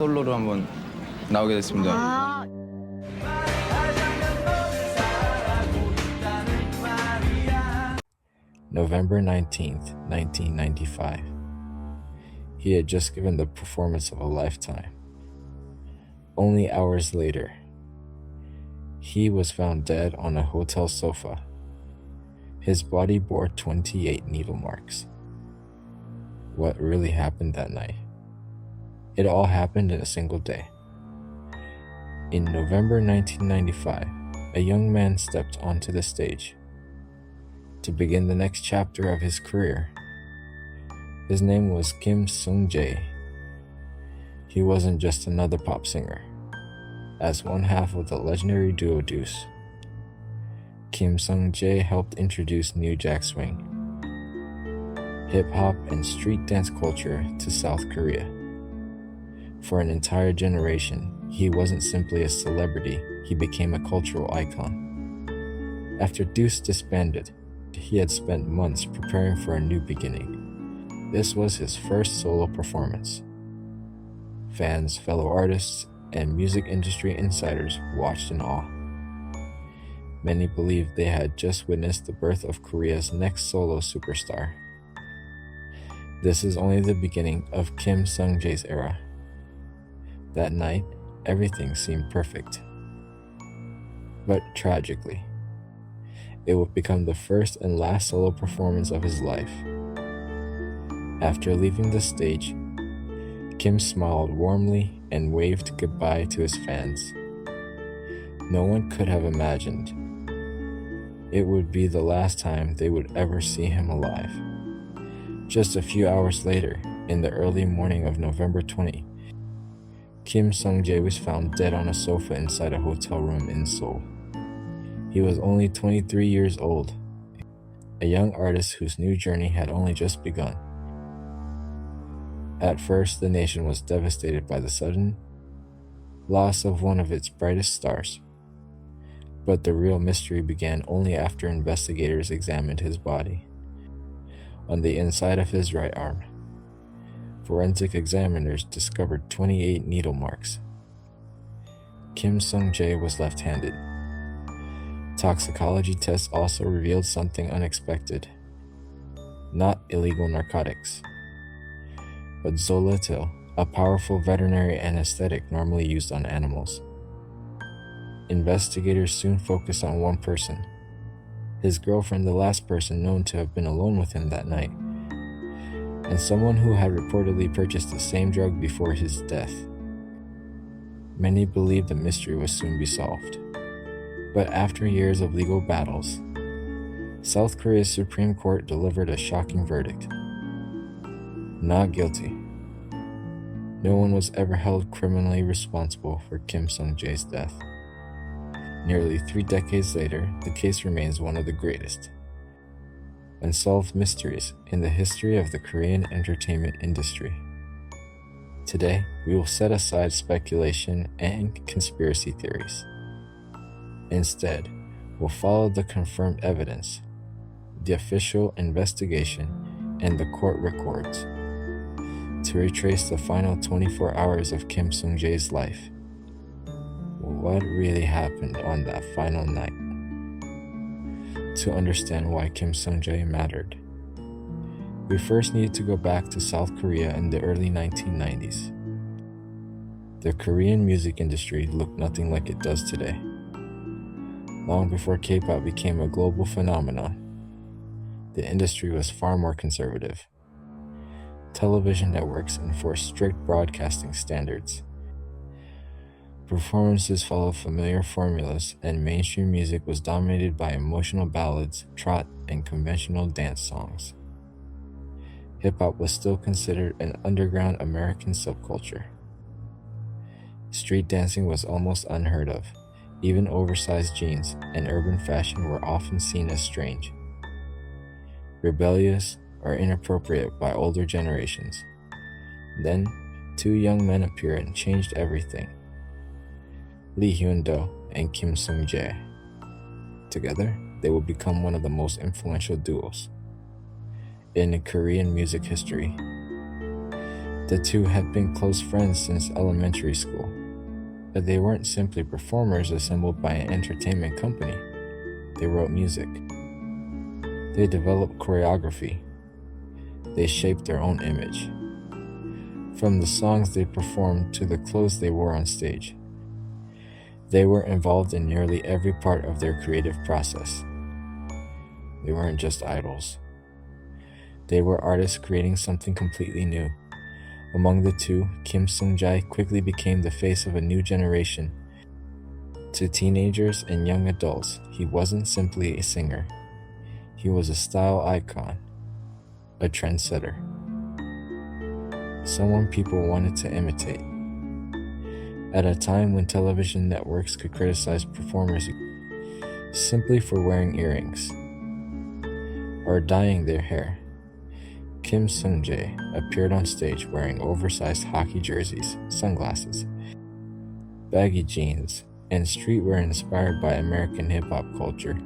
솔로로 한번 나오게 됐습니다. 아, November 19th, 1995. He had just given the performance of a lifetime. Only hours later, he was found dead on a hotel sofa. His body bore 28 needle marks. What really happened that night? It all happened in a single day. In November 1995, a young man stepped onto the stage to begin the next chapter of his career. His name was Sung-jae. He wasn't just another pop singer. As one half of the legendary duo Deuce, Sung-jae helped introduce New Jack Swing, hip-hop, and street dance culture to South Korea. For an entire generation, he wasn't simply a celebrity, he became a cultural icon. After Deuce disbanded, he had spent months preparing for a new beginning. This was his first solo performance. Fans, fellow artists, and music industry insiders watched in awe. Many believed they had just witnessed the birth of Korea's next solo superstar. This is only the beginning of Kim Sung-jae's era. That night, everything seemed perfect. But tragically, it would become the first and last solo performance of his life. After leaving the stage, Kim smiled warmly and waved goodbye to his fans. No one could have imagined it would be the last time they would ever see him alive. Just a few hours later, in the early morning of November 20, Kim Sung-jae was found dead on a sofa inside a hotel room in Seoul. He was only 23 years old, a young artist whose new journey had only just begun. At first, the nation was devastated by the sudden loss of one of its brightest stars. But the real mystery began only after investigators examined his body. On the inside of his right arm, forensic examiners discovered 28 needle marks. Kim Sung-jae was left-handed. Toxicology tests also revealed something unexpected. Not illegal narcotics, but Zolotil, a powerful veterinary anesthetic normally used on animals. Investigators soon focused on one person, his girlfriend, the last person known to have been alone with him that night, and someone who had reportedly purchased the same drug before his death. Many believed the mystery would soon be solved. But after years of legal battles, South Korea's Supreme Court delivered a shocking verdict. Not guilty. No one was ever held criminally responsible for Kim Sung-jae's death. Nearly 3 decades later, the case remains one of the greatest unsolved mysteries in the history of the Korean entertainment industry. Today, we will set aside speculation and conspiracy theories. Instead, we'll follow the confirmed evidence, the official investigation, and the court records to retrace the final 24 hours of Kim Sung-jae's life. What really happened on that final night? To understand why Kim Sung-jae mattered, we first need to go back to South Korea in the early 1990s. The Korean music industry looked nothing like it does today. Long before K-pop became a global phenomenon, the industry was far more conservative. Television networks enforced strict broadcasting standards. Performances followed familiar formulas, and mainstream music was dominated by emotional ballads, trot, and conventional dance songs. Hip-hop was still considered an underground American subculture. Street dancing was almost unheard of. Even oversized jeans and urban fashion were often seen as strange, rebellious, or inappropriate by older generations. Then, 2 young men appeared and changed everything. Lee Hyun-do and Kim Sung-jae. Together, they would become one of the most influential duos in Korean music history. The two had been close friends since elementary school, but they weren't simply performers assembled by an entertainment company. They wrote music. They developed choreography. They shaped their own image. From the songs they performed to the clothes they wore on stage, they were involved in nearly every part of their creative process. They weren't just idols. They were artists creating something completely new. Among the two, Kim Sung-jae quickly became the face of a new generation. To teenagers and young adults, he wasn't simply a singer. He was a style icon, a trendsetter, someone people wanted to imitate. At a time when television networks could criticize performers simply for wearing earrings or dyeing their hair, Kim Sung-jae appeared on stage wearing oversized hockey jerseys, sunglasses, baggy jeans, and streetwear inspired by American hip-hop culture.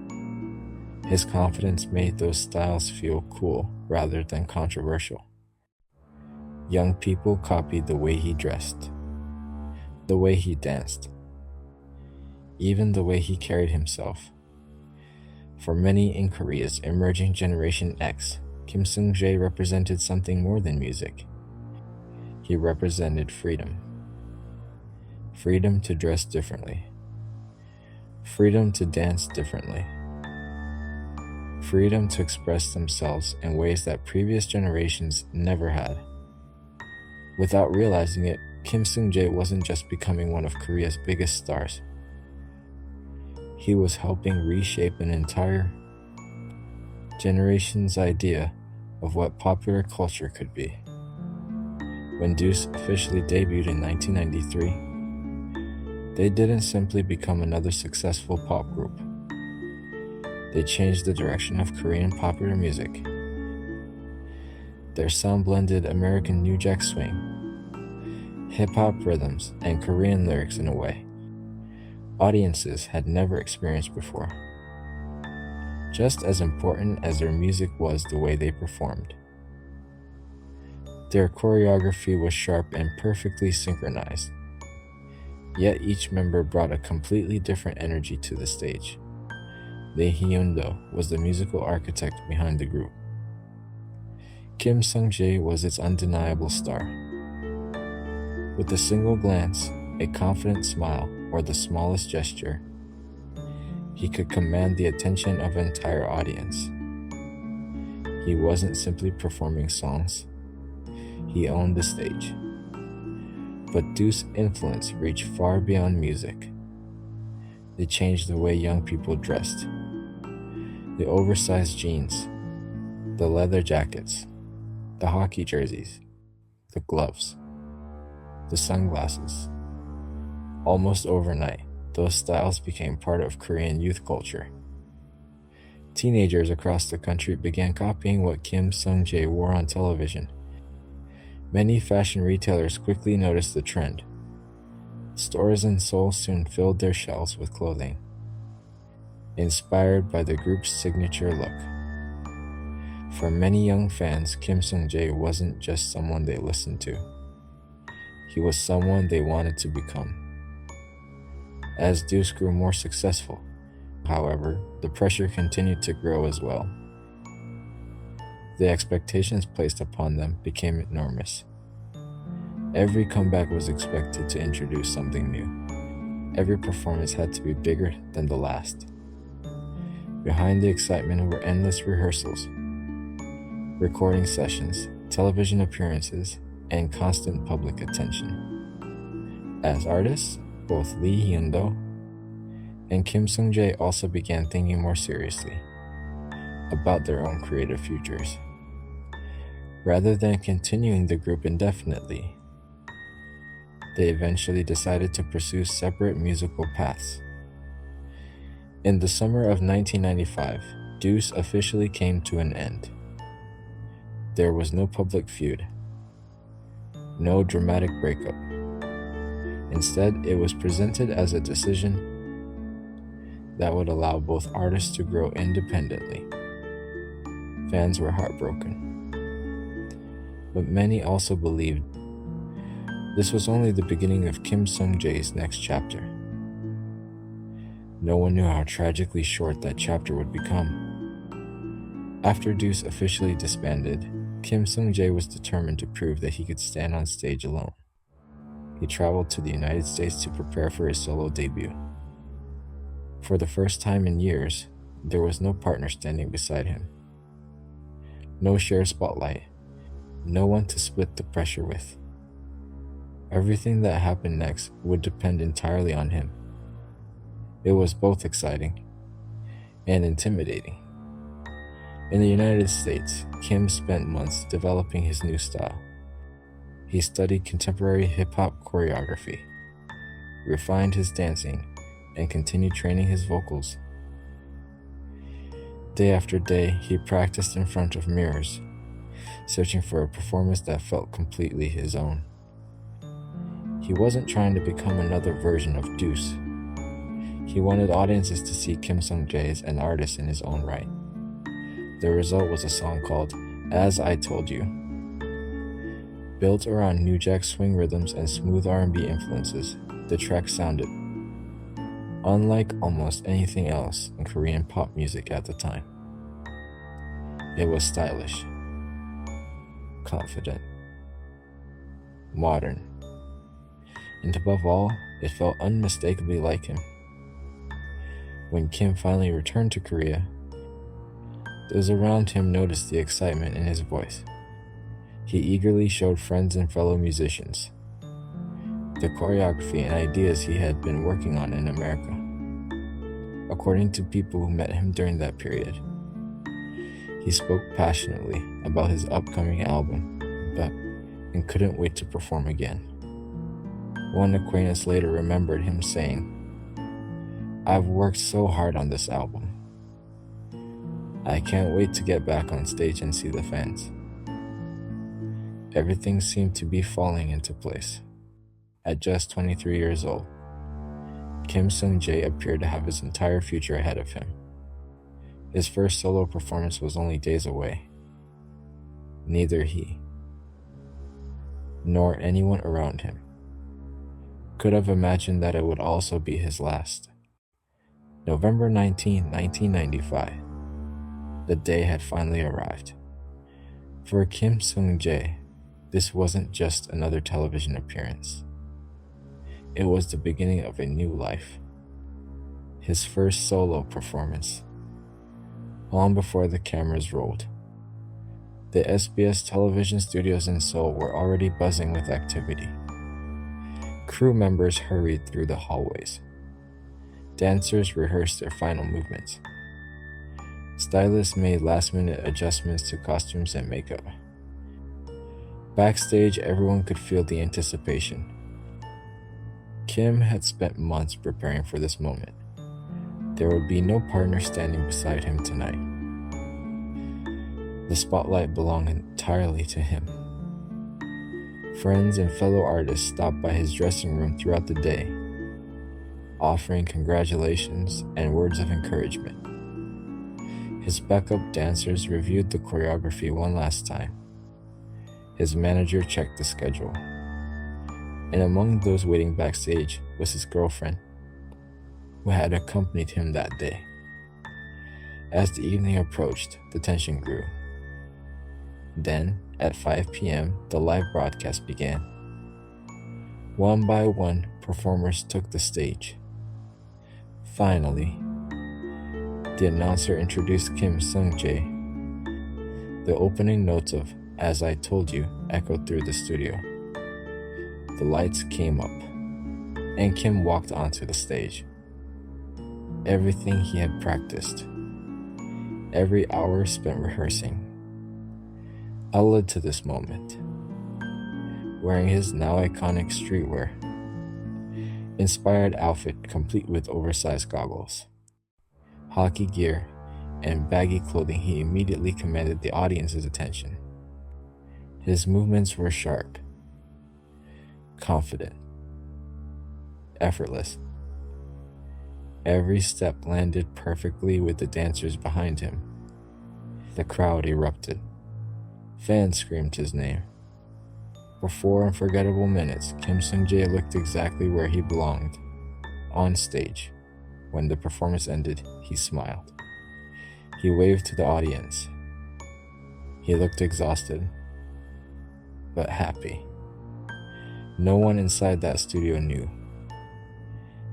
His confidence made those styles feel cool rather than controversial. Young people copied the way he dressed, the way he danced, even the way he carried himself. For many in Korea's emerging Generation X, Kim Sung-jae represented something more than music. He represented freedom. Freedom to dress differently. Freedom to dance differently. Freedom to express themselves in ways that previous generations never had. Without realizing it, Kim Sung-jae wasn't just becoming one of Korea's biggest stars. He was helping reshape an entire generation's idea of what popular culture could be. When Deuce officially debuted in 1993, they didn't simply become another successful pop group. They changed the direction of Korean popular music. Their sound blended American New Jack Swing, hip-hop rhythms, and Korean lyrics in a way audiences had never experienced before. Just as important as their music was the way they performed. Their choreography was sharp and perfectly synchronized, yet each member brought a completely different energy to the stage. Lee Hyun-do was the musical architect behind the group. Kim Sung-jae was its undeniable star. With a single glance, a confident smile, or the smallest gesture, he could command the attention of an entire audience. He wasn't simply performing songs. He owned the stage. But Deuce's influence reached far beyond music. They changed the way young people dressed. The oversized jeans, the leather jackets, the hockey jerseys, the gloves, the sunglasses. Almost overnight, those styles became part of Korean youth culture. Teenagers across the country began copying what Kim Sung-jae wore on television. Many fashion retailers quickly noticed the trend. Stores in Seoul soon filled their shelves with clothing, inspired by the group's signature look. For many young fans, Kim Sung-jae wasn't just someone they listened to. He was someone they wanted to become. As Deuce grew more successful, however, the pressure continued to grow as well. The expectations placed upon them became enormous. Every comeback was expected to introduce something new. Every performance had to be bigger than the last. Behind the excitement were endless rehearsals, recording sessions, television appearances, and constant public attention. As artists, both Lee Hyun-do and Kim Sung-jae also began thinking more seriously about their own creative futures. Rather than continuing the group indefinitely, they eventually decided to pursue separate musical paths. In the summer of 1995, Deuce officially came to an end. There was no public feud, no dramatic breakup. Instead, it was presented as a decision that would allow both artists to grow independently. Fans were heartbroken, but many also believed This was only the beginning of Kim Sung-jae's next chapter. No one knew how tragically short that chapter would become. After Deuce officially disbanded, Kim Sung-jae was determined to prove that he could stand on stage alone. He traveled to the United States to prepare for his solo debut. For the first time in years, there was no partner standing beside him. No shared spotlight, no one to split the pressure with. Everything that happened next would depend entirely on him. It was both exciting and intimidating. In the United States, Kim spent months developing his new style. He studied contemporary hip-hop choreography, refined his dancing, and continued training his vocals. Day after day, he practiced in front of mirrors, searching for a performance that felt completely his own. He wasn't trying to become another version of Deuce. He wanted audiences to see Kim Sung-jae as an artist in his own right. The result was a song called As I Told You. Built around New Jack swing rhythms and smooth R&B influences, the track sounded unlike almost anything else in Korean pop music at the time. It was stylish, confident, modern, and above all, it felt unmistakably like him. When Kim finally returned to Korea, those around him noticed the excitement in his voice. He eagerly showed friends and fellow musicians the choreography and ideas he had been working on in America. According to people who met him during that period, he spoke passionately about his upcoming album, and couldn't wait to perform again. One acquaintance later remembered him saying, "I've worked so hard on this album. I can't wait to get back on stage and see the fans." Everything seemed to be falling into place. At just 23 years old, Kim Sung-jae appeared to have his entire future ahead of him. His first solo performance was only days away. Neither he, nor anyone around him, could have imagined that it would also be his last. November 19, 1995. The day had finally arrived. For Kim Sung-jae, this wasn't just another television appearance. It was the beginning of a new life. His first solo performance. Long before the cameras rolled, the SBS television studios in Seoul were already buzzing with activity. Crew members hurried through the hallways. Dancers rehearsed their final movements. Stylists made last-minute adjustments to costumes and makeup. Backstage, everyone could feel the anticipation. Kim had spent months preparing for this moment. There would be no partner standing beside him tonight. The spotlight belonged entirely to him. Friends and fellow artists stopped by his dressing room throughout the day, offering congratulations and words of encouragement. His backup dancers reviewed the choreography one last time. His manager checked the schedule. And among those waiting backstage was his girlfriend, who had accompanied him that day. As the evening approached, the tension grew. Then, at 5 p.m., the live broadcast began. One by one, performers took the stage. Finally, the announcer introduced Kim Sung-jae. The opening notes of As I Told You echoed through the studio. The lights came up, and Kim walked onto the stage. Everything he had practiced, every hour spent rehearsing, all led to this moment. Wearing his now iconic streetwear, inspired outfit complete with oversized goggles, hockey gear, and baggy clothing, he immediately commanded the audience's attention. His movements were sharp, confident, effortless. Every step landed perfectly with the dancers behind him. The crowd erupted. Fans screamed his name. For 4 unforgettable minutes, Kim Sung-jae looked exactly where he belonged, on stage. When the performance ended, he smiled. He waved to the audience. He looked exhausted, but happy. No one inside that studio knew.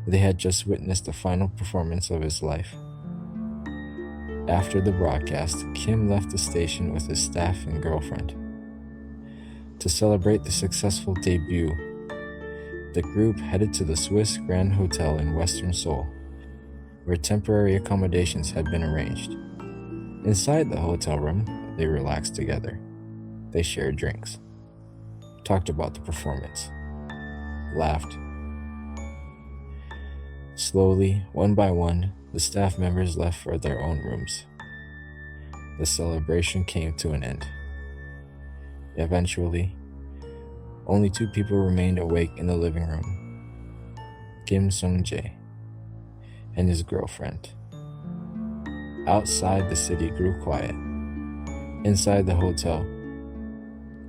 They had just witnessed the final performance of his life. After the broadcast, Kim left the station with his staff and girlfriend. To celebrate the successful debut, the group headed to the Swiss Grand Hotel in Western Seoul, where temporary accommodations had been arranged. Inside the hotel room, they relaxed together. They shared drinks, talked about the performance, laughed. Slowly, one by one, the staff members left for their own rooms. The celebration came to an end. Eventually, only 2 people remained awake in the living room: Kim Sung-jae and his girlfriend. Outside, the city grew quiet. Inside the hotel,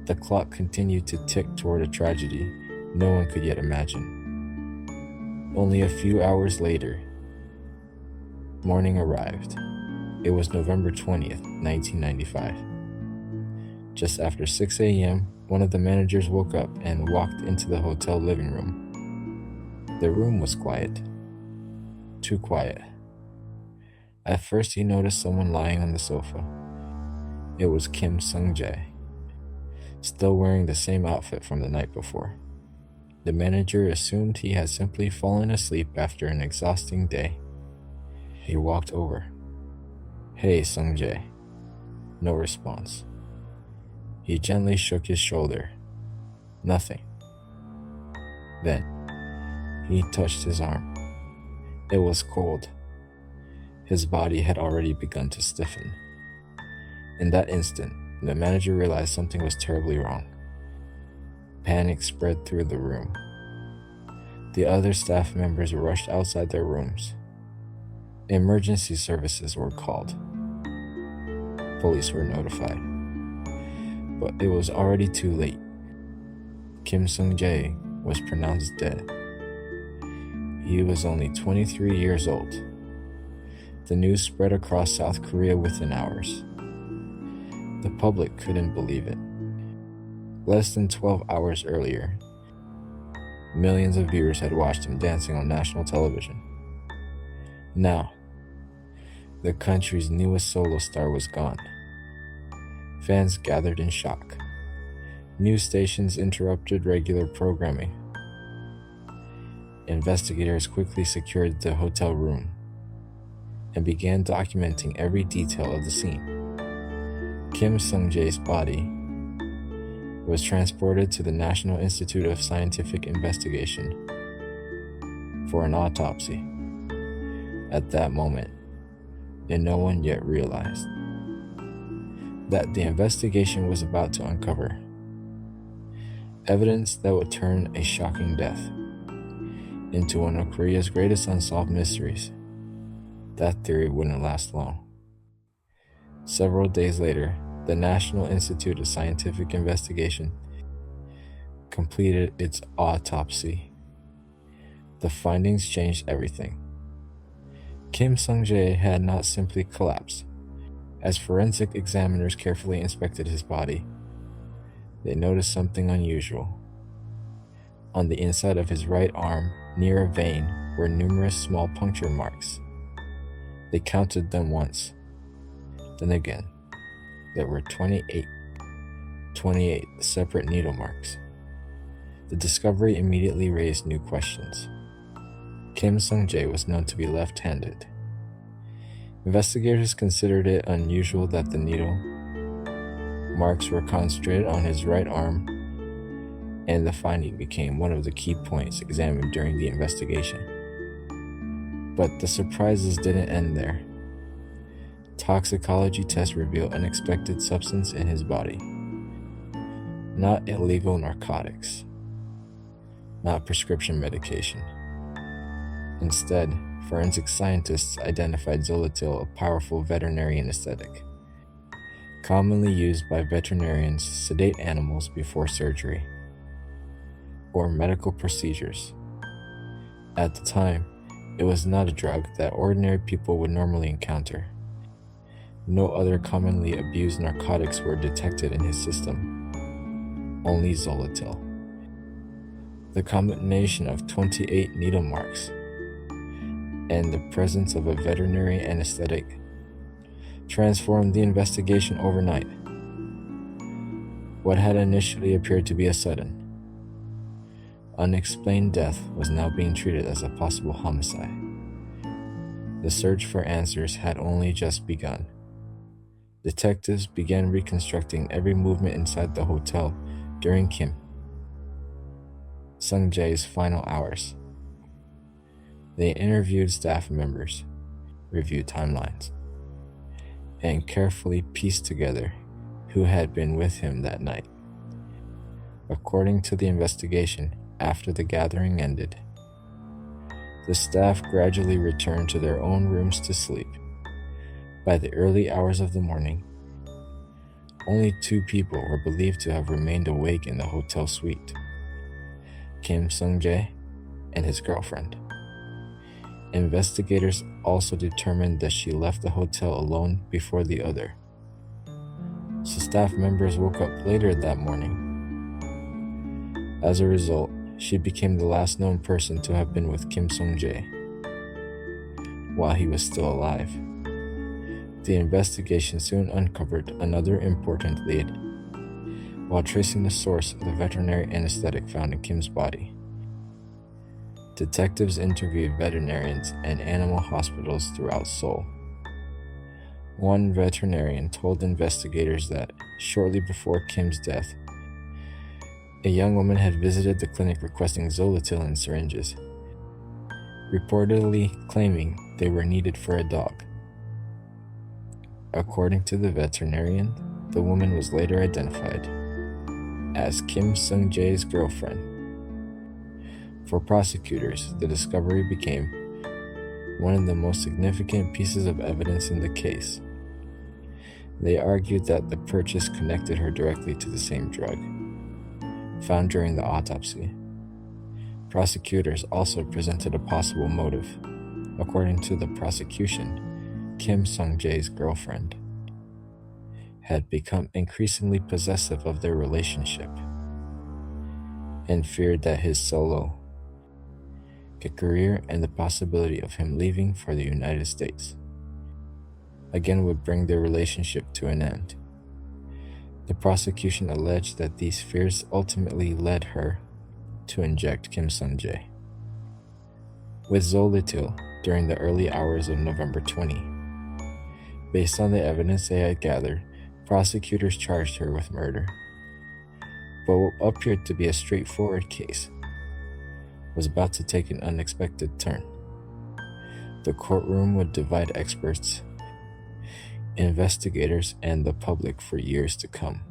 the clock continued to tick toward a tragedy no one could yet imagine. Only a few hours later, morning arrived. It was November 20th, 1995. Just after 6 a.m., one of the managers woke up and walked into the hotel living room. The room was quiet. Too quiet. At first, he noticed someone lying on the sofa. It was Kim Sung-jae, still wearing the same outfit from the night before. The manager assumed he had simply fallen asleep after an exhausting day. He walked over. "Hey, Sung-jae." No response. He gently shook his shoulder. Nothing. Then, he touched his arm. It was cold. His body had already begun to stiffen. In that instant, the manager realized something was terribly wrong. Panic spread through the room. The other staff members rushed outside their rooms. Emergency services were called. Police were notified. But it was already too late. Kim Sung-jae was pronounced dead. He was only 23 years old. The news spread across South Korea within hours. The public couldn't believe it. Less than 12 hours earlier, millions of viewers had watched him dancing on national television. Now, the country's newest solo star was gone. Fans gathered in shock. News stations interrupted regular programming. Investigators quickly secured the hotel room and began documenting every detail of the scene. Kim Sung-jae's body was transported to the National Institute of Scientific Investigation for an autopsy. At that moment, and no one yet realized that the investigation was about to uncover evidence that would turn a shocking death into one of Korea's greatest unsolved mysteries. That theory wouldn't last long. Several days later, the National Institute of Scientific Investigation completed its autopsy. The findings changed everything. Kim Sung-jae had not simply collapsed. As forensic examiners carefully inspected his body, they noticed something unusual. On the inside of his right arm, near a vein, were numerous small puncture marks. They counted them once, then again. There were 28 separate needle marks. The discovery immediately raised new questions. Kim Sung-jae was known to be left-handed. Investigators considered it unusual that the needle marks were concentrated on his right arm, and the finding became one of the key points examined during the investigation. But the surprises didn't end there. Toxicology tests revealed unexpected substance in his body. Not illegal narcotics, not prescription medication. Instead, forensic scientists identified Zolotil, a powerful veterinary anesthetic, commonly used by veterinarians to sedate animals before surgery. or medical procedures. At the time, it was not a drug that ordinary people would normally encounter. No other commonly abused narcotics were detected in his system, only Zolotil. The combination of 28 needle marks and the presence of a veterinary anesthetic transformed the investigation overnight. What had initially appeared to be a sudden, unexplained death was now being treated as a possible homicide. The search for answers had only just begun. Detectives began reconstructing every movement inside the hotel during Kim Sung-jae's final hours. They interviewed staff members, reviewed timelines, and carefully pieced together who had been with him that night. According to the investigation, after the gathering ended, the staff gradually returned to their own rooms to sleep. By the early hours of the morning, only 2 people were believed to have remained awake in the hotel suite: Kim Sung-jae and his girlfriend. Investigators also determined that she left the hotel alone before the other, so staff members woke up later that morning. As a result, she became the last known person to have been with Kim Sung-jae while he was still alive. The investigation soon uncovered another important lead. While tracing the source of the veterinary anesthetic found in Kim's body, detectives interviewed veterinarians and animal hospitals throughout Seoul. One veterinarian told investigators that shortly before Kim's death, a young woman had visited the clinic requesting Zolotil and syringes, reportedly claiming they were needed for a dog. According to the veterinarian, the woman was later identified as Kim Sung-jae's girlfriend. For prosecutors, the discovery became one of the most significant pieces of evidence in the case. They argued that the purchase connected her directly to the same drug found during the autopsy. Prosecutors also presented a possible motive. According to the prosecution, Kim Sung-jae's girlfriend had become increasingly possessive of their relationship and feared that his solo career and the possibility of him leaving for the United States again would bring their relationship to an end. The prosecution alleged that these fears ultimately led her to inject Kim Sung-jae with Zolotil during the early hours of November 20. Based on the evidence they had gathered, prosecutors charged her with murder. But what appeared to be a straightforward case was about to take an unexpected turn. The courtroom would divide experts, investigators, and the public for years to come.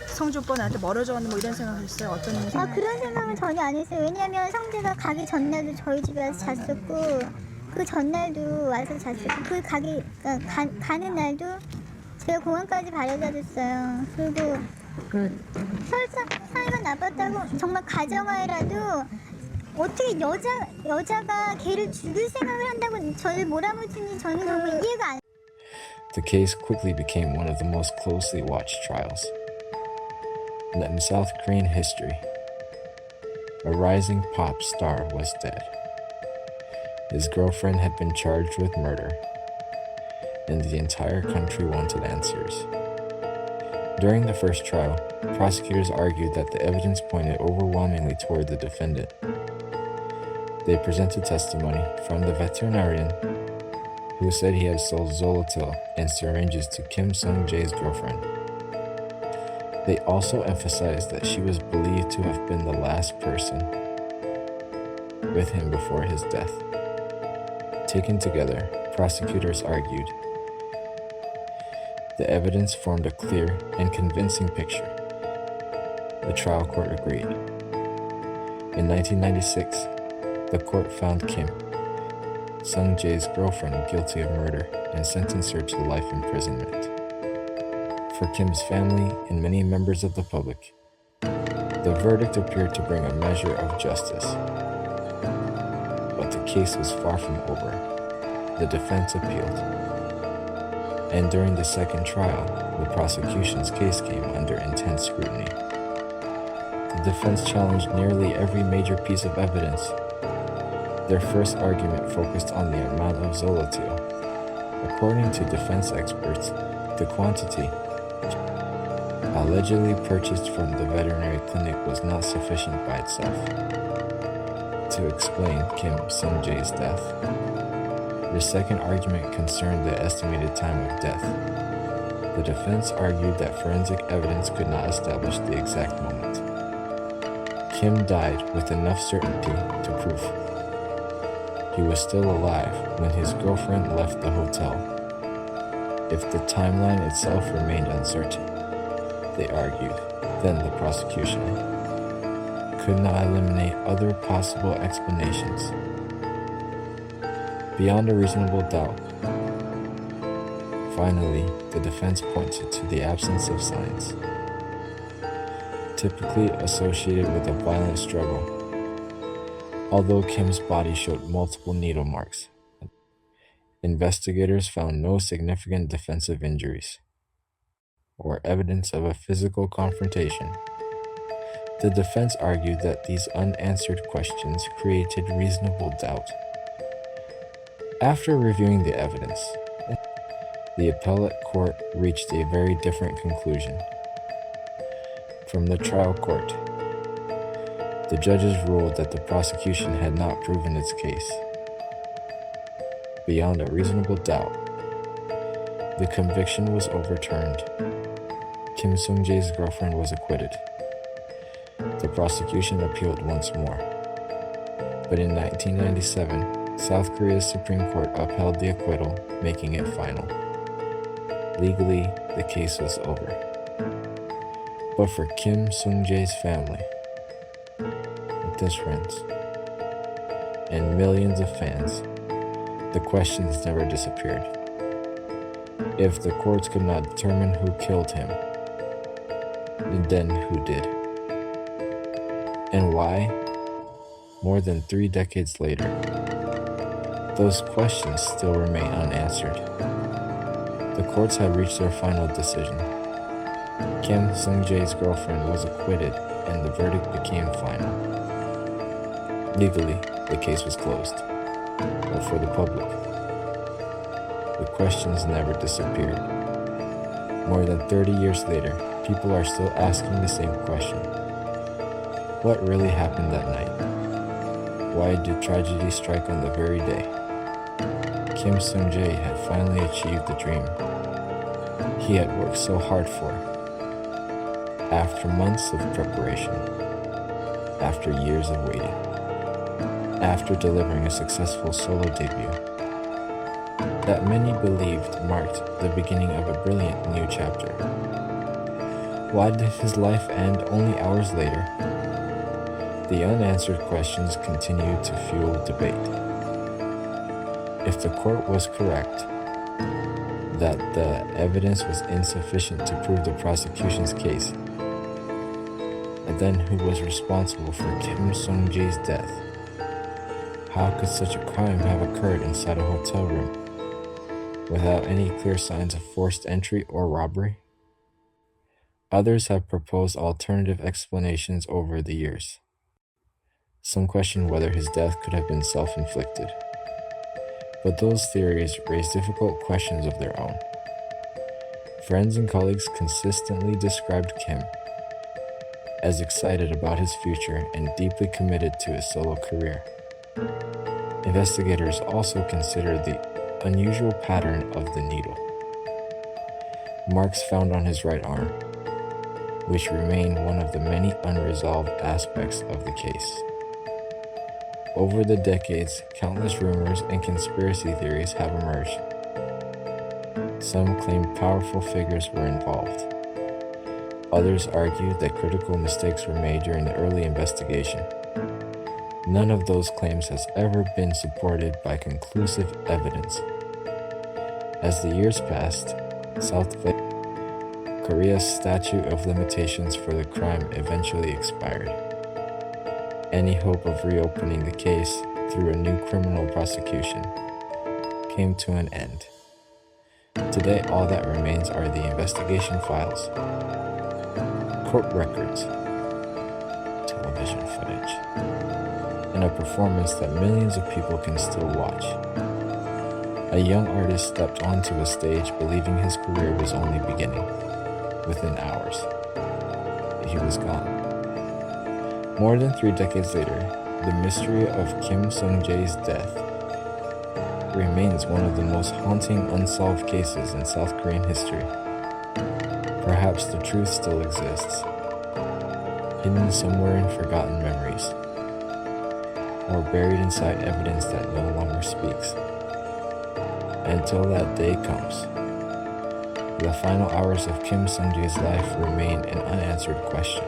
성주 오빠 나한테 멀어져 가는 뭐 이런 생각했어요? 어떤 생각? 그런 생각은 전혀 안 했어요. 왜냐면 성재가 가기 전날도 저희 집에 와서 잤었고 그 전날도 와서 잤었고 그 가는 날도 제가 공항까지 바래다 줬어요. 그리고 설사 사이가 나빴다고 정말 가정하에라도 어떻게 여자가 걔를 죽일 생각을 한다고 저를 몰아붙이는지 저는 너무 이해가 안. The case quickly became one of the most closely watched trials in South Korean history. A rising pop star was dead. His girlfriend had been charged with murder, and the entire country wanted answers. During the first trial, prosecutors argued that the evidence pointed overwhelmingly toward the defendant. They presented testimony from the veterinarian who said he had sold Zolotil and syringes to Kim Sung-jae's girlfriend. They also emphasized that she was believed to have been the last person with him before his death. Taken together, prosecutors argued the evidence formed a clear and convincing picture. The trial court agreed. In 1996, the court found Kim Sung-jae's girlfriend guilty of murder and sentenced her to life imprisonment. For Kim's family and many members of the public, The verdict appeared to bring a measure of justice, but the case was far from over. The defense appealed, and during the second trial, the prosecution's case came under intense scrutiny. The defense challenged nearly every major piece of evidence. Their first argument focused on the amount of Zolotil. According to defense experts, the quantity allegedly purchased from the veterinary clinic was not sufficient by itself to explain Kim Sung-jae's death. The second argument concerned the estimated time of death. The defense argued that forensic evidence could not establish the exact moment. Kim died with enough certainty to prove he was still alive when his girlfriend left the hotel. If the timeline itself remained uncertain, they argued, then the prosecution could not eliminate other possible explanations beyond a reasonable doubt. Finally, the defense pointed to the absence of signs typically associated with a violent struggle. Although Kim's body showed multiple needle marks, investigators found no significant defensive injuries or evidence of a physical confrontation. The defense argued that these unanswered questions created reasonable doubt. After reviewing the evidence, the appellate court reached a very different conclusion from the trial court. The judges ruled that the prosecution had not proven its case beyond a reasonable doubt. The conviction was overturned. Kim Sung-jae's girlfriend was acquitted. The prosecution appealed once more. But in 1997, South Korea's Supreme Court upheld the acquittal, making it final. Legally, the case was over. But for Kim Sung-jae's family, his friends, and millions of fans, the questions never disappeared. If the courts could not determine who killed him, then who did? And why? More than 3 decades later, those questions still remain unanswered. The courts have reached their final decision. Kim Sung-jae's girlfriend was acquitted, and the verdict became final. Legally, the case was closed, but for the public, the questions never disappeared. More than 30 years later, people are still asking the same question. What really happened that night? Why did tragedy strike on the very day Kim Sung-jae had finally achieved the dream he had worked so hard for? After months of preparation, after years of waiting, after delivering a successful solo debut that many believed marked the beginning of a brilliant new chapter. Why did his life end only hours later? The unanswered questions continued to fuel debate. If the court was correct that the evidence was insufficient to prove the prosecution's case, then who was responsible for Kim Sung-jae's death? How could such a crime have occurred inside a hotel room without any clear signs of forced entry or robbery? Others have proposed alternative explanations over the years. Some question whether his death could have been self-inflicted. But those theories raise difficult questions of their own. Friends and colleagues consistently described Kim as excited about his future and deeply committed to his solo career. Investigators also considered the unusual pattern of the needle, marks found on his right arm, which remain one of the many unresolved aspects of the case. Over the decades, countless rumors and conspiracy theories have emerged. Some claim powerful figures were involved. Others argued that critical mistakes were made during the early investigation. None of those claims has ever been supported by conclusive evidence. As the years passed, South Korea's statute of limitations for the crime eventually expired. Any hope of reopening the case through a new criminal prosecution came to an end. Today, all that remains are the investigation files, court records, television footage, and a performance that millions of people can still watch. A young artist stepped onto a stage believing his career was only beginning. Within hours, he was gone. More than 3 decades later, the mystery of Kim Sung-jae's death remains one of the most haunting unsolved cases in South Korean history. Perhaps the truth still exists, hidden somewhere in forgotten memories, or buried inside evidence that no longer speaks. Until that day comes, the final hours of Kim Sung-jae's life remain an unanswered question.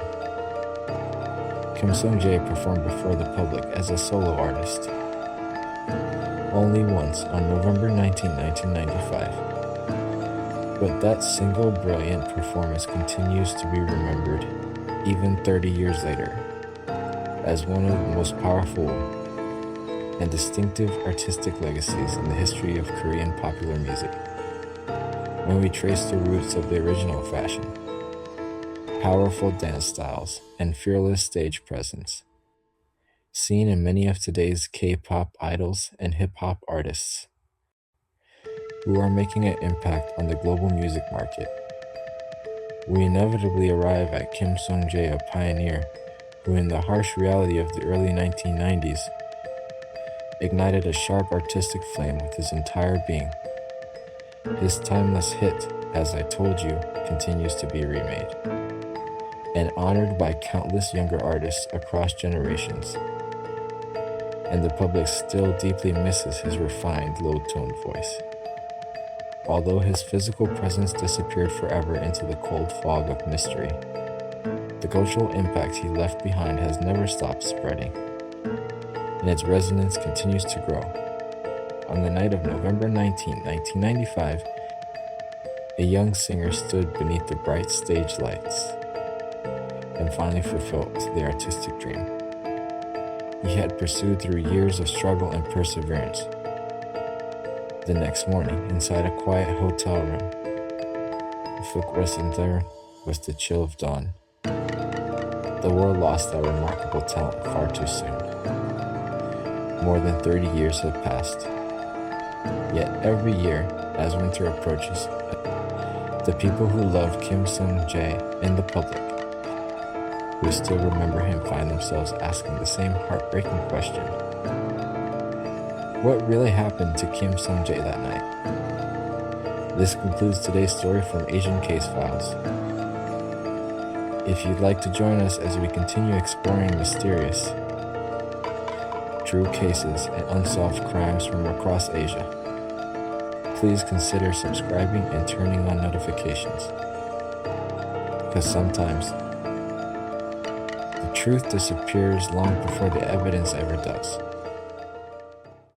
Kim Sung-jae performed before the public as a solo artist only once on November 19, 1995. But that single brilliant performance continues to be remembered even 30 years later as one of the most powerful and distinctive artistic legacies in the history of Korean popular music. When we trace the roots of the original fashion, powerful dance styles, and fearless stage presence, seen in many of today's K-pop idols and hip-hop artists, who are making an impact on the global music market, we inevitably arrive at Kim Sung-jae, a pioneer who, in the harsh reality of the early 1990s, ignited a sharp artistic flame with his entire being. His timeless hit, As I Told You, continues to be remade and honored by countless younger artists across generations. And the public still deeply misses his refined, low-toned voice. Although his physical presence disappeared forever into the cold fog of mystery, the cultural impact he left behind has never stopped spreading, and its resonance continues to grow. On the night of November 19, 1995, a young singer stood beneath the bright stage lights and finally fulfilled the artistic dream he had pursued through years of struggle and perseverance. The next morning, inside a quiet hotel room, the Center was the chill of dawn. The world lost that remarkable talent far too soon. More than 30 years have passed. Yet every year, as winter approaches, the people who love Kim Sung-jae and the public who still remember him find themselves asking the same heartbreaking question. What really happened to Kim Sung-jae that night? This concludes today's story from Asian Case Files. If you'd like to join us as we continue exploring mysterious, true cases and unsolved crimes from across Asia, please consider subscribing and turning on notifications. Because sometimes, the truth disappears long before the evidence ever does.